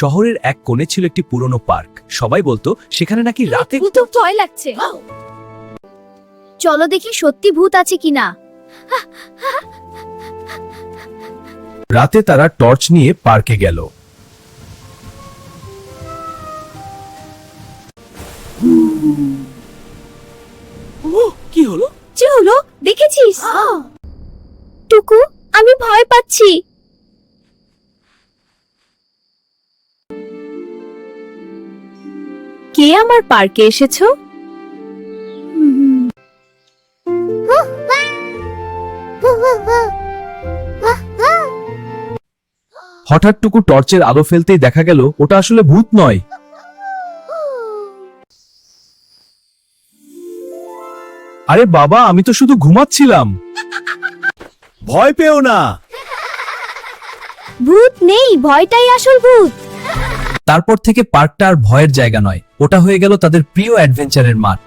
শহরের এক কোণে ছিল একটি পুরনো পার্ক। সবাই বলতো সেখানে নাকি রাতে তো ভয় লাগছে। চলো দেখি সত্যি ভূত আছে কিনা। রাতে তারা টর্চ নিয়ে পার্কে গেল। কি হলো? কি হলো দেখেছিস? টুকু, আমি ভয় পাচ্ছি। কে আমার পার্কে এসেছো? হঠাৎ টুকু টর্চের আলো ফেলতেই দেখা গেল ওটা আসলে ভূত নয়। আরে বাবা, আমি তো শুধু ঘুমাচ্ছিলাম। ভয় পেও না। ভূত নেই, ভয়টাই আসল ভূত। তারপর থেকে পার্কটা আর ভয়ের জায়গা নয়, ওটা হয়ে গেল তাদের প্রিয় অ্যাডভেঞ্চারের মাঠ।